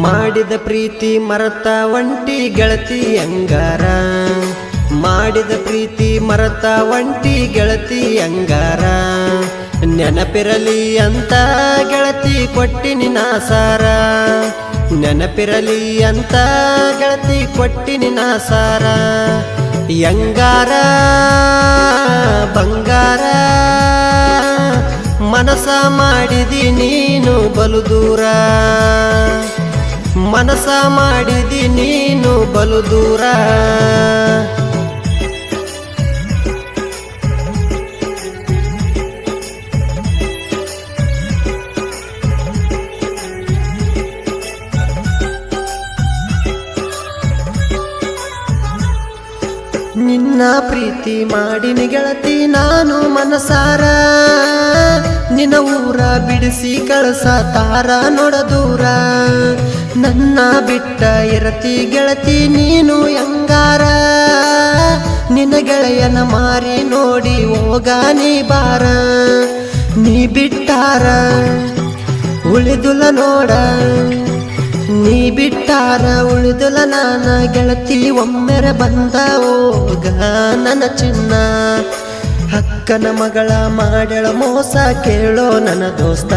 ಮಾಡಿದ ಪ್ರೀತಿ ಮರತ ಒಂಟಿ ಗೆಳತಿ ಅಂಗಾರ. ಮಾಡಿದ ಪ್ರೀತಿ ಮರತ ಒಂಟಿ ಗೆಳತಿ ಅಂಗಾರ. ನೆನಪಿರಲಿ ಅಂತ ಗೆಳತಿ ಕೊಟ್ಟಿನಿ ನಾಸಾರ. ನೆನಪಿರಲಿ ಅಂತ ಗೆಳತಿ ಕೊಟ್ಟಿನಿ ನಾಸಾರ. ಅಂಗಾರ ಬಂಗಾರ ಮನಸ ಮಾಡಿದಿ ನೀನು ಬಲು ದೂರ. ಮನಸ ಮಾಡಿದಿ ನೀನು ಬಲು ದೂರ. ನಿನ್ನ ಪ್ರೀತಿ ಮಾಡಿನಿ ಗೆಳತಿ ನಾನು ಮನಸಾರ. ನಿನ್ನ ಊರ ಬಿಡಿಸಿ ಕಳಸತಾರ ನೋಡದೂರ. ನನ್ನ ಬಿಟ್ಟ ಇರತಿ ಗೆಳತಿ ನೀನು ಅಂಗಾರ. ನಿನ್ನ ಗೆಳೆಯನ ಮಾರಿ ನೋಡಿ ಹೋಗ ನೀ ಬಾರ. ನೀ ಬಿಟ್ಟಾರ ಉಳಿದುಲ ನೋಡ. ನೀ ಬಿಟ್ಟಾರ ಉಳಿದುಲ ನಾನ ಗೆಳತಿ ಒಮ್ಮೆರೆ ಬಂದ ಹೋಗ ನನ್ನ ಚಿನ್ನ. ಅಕ್ಕನ ಮಗಳ ಮಾಡ್ಯಾಳ ಮೋಸ ಕೇಳೋ ನನ್ನ ದೋಸ್ತ.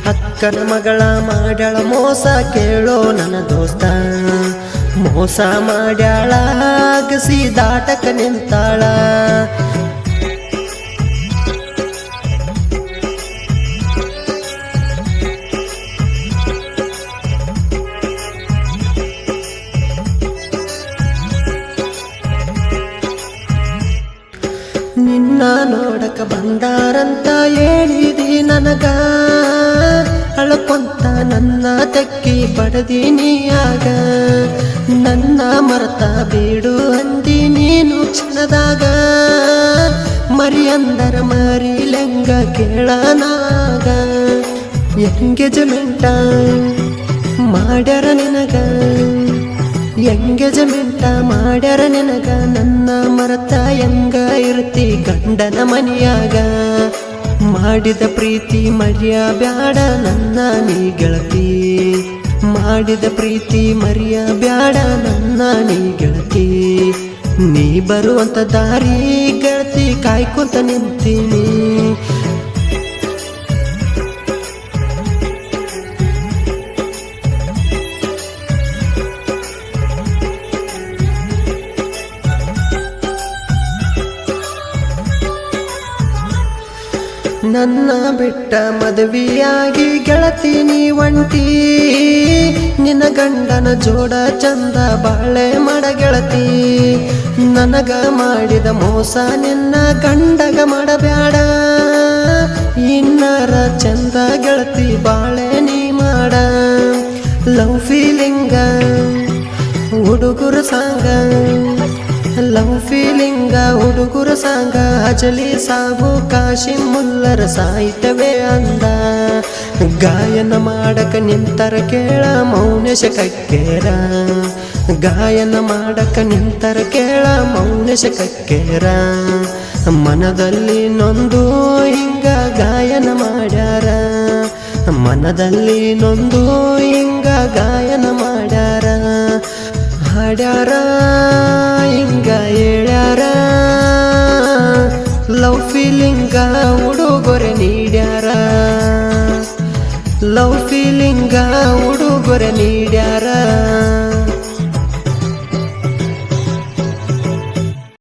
ಅಕ್ಕನ ಮಗಳ ಮಾಡ್ಯಾಳ ಮೋಸ ಕೇಳೋ ನನ್ನ ದೋಸ್ತ. ಮೋಸ ಮಾಡ್ಯಾಳ ಅಗಸಿ ದಾಟಕ ನಿಂತಾಳ. ನಿನ್ನ ನೋಡಕ ಬಂದಾರಂತ ಹೇಳಿದಿ ನನಗ. ಅಳಕೊಂತ ನನ್ನ ತೆಕ್ಕಿ ಪಡೆದಿನಿಯಾಗ. ನನ್ನ ಮರತ ಬೀಡು ಅಂದಿ ನೀನು ಕ್ಷಣದಾಗ. ಮರಿ ಅಂದರ ಮರಿಲೆಂಗ ಕೇಳನಾಗ. ಎಂಗೇಜ್ಮೆಂಟ ಮಾಡ್ಯಾರ ನಿನಗ. ಎಂಗೇಜ್ಮೆಂಟ ಮಾಡ್ಯಾರ ನಿನಗ. ನನ್ನ ಮರತ ಹೆಂಗ ಇರ್ತಿ ಗಂಡನ ಮನಿಯಾಗ. ಮಾಡಿದ ಪ್ರೀತಿ ಮರ್ಯ ಬ್ಯಾಡ ನನ್ನ ನೀ ಗೆಳತಿ. ಮಾಡಿದ ಪ್ರೀತಿ ಮರ್ಯ ಬ್ಯಾಡ ನನ್ನ ನೀ ಗೆಳತಿ. ನೀ ಬರುವಂತ ದಾರಿ ಗೆಳತಿ ಕಾಯ್ಕೊಂತ ನಿಂತೀನಿ. ನನ್ನ ಬಿಟ್ಟ ಮದುವೆಯಾಗಿ ಗೆಳತಿ ನೀ ಒಂಟಿ. ನಿನ್ನ ಗಂಡನ ಜೋಡ ಚಂದ ಬಾಳೆ ಮಾಡ ಗೆಳತಿ. ನನಗ ಮಾಡಿದ ಮೋಸ ನಿನ್ನ ಗಂಡಗ ಮಾಡಬ್ಯಾಡ. ಇನ್ನರ ಚಂದ ಗೆಳತಿ ಬಾಳೆ ನೀ ಮಾಡ. ಲವ್ ಫೀಲಿಂಗ ಹುಡುಗರು ಸಾಂಗ. ಲವ್ ಫೀಲಿಂಗ ಹುಡುಗರ ಸಾಂಗ. ಅಜಲಿ ಸಾಬು ಕಾಶಿಂ ಮುಲ್ಲರ ಸಾಹಿತ್ಯವೇ ಅಂದ. ಗಾಯನ ಮಾಡಕ ನಿಂತರ ಕೇಳ ಮೌನೇಶ ಕಕ್ಕೇರ. ಗಾಯನ ಮಾಡಕ ನಿಂತರ ಕೇಳ ಮೌನೇಶ ಕಕ್ಕೇರ. ಮನದಲ್ಲಿ ನೊಂದು ಹಿಂಗ ಗಾಯನ ಮಾಡ್ಯಾರ. ಮನದಲ್ಲಿ ನೊಂದು ಹಿಂಗ ಗಾಯನ ಮಾಡ್ಯಾರ. ಹಾಡ್ಯಾರ ಹಿಂಗ ಹೇಳ್ಯಾರ. ಲವ್ ಫೀಲಿಂಗ ಹುಡುಗೊರೆ ನೀಡ್ಯಾರ. ಲವ್ ಫೀಲಿಂಗ ಹುಡುಗೊರೆ ನೀಡ್ಯಾರ.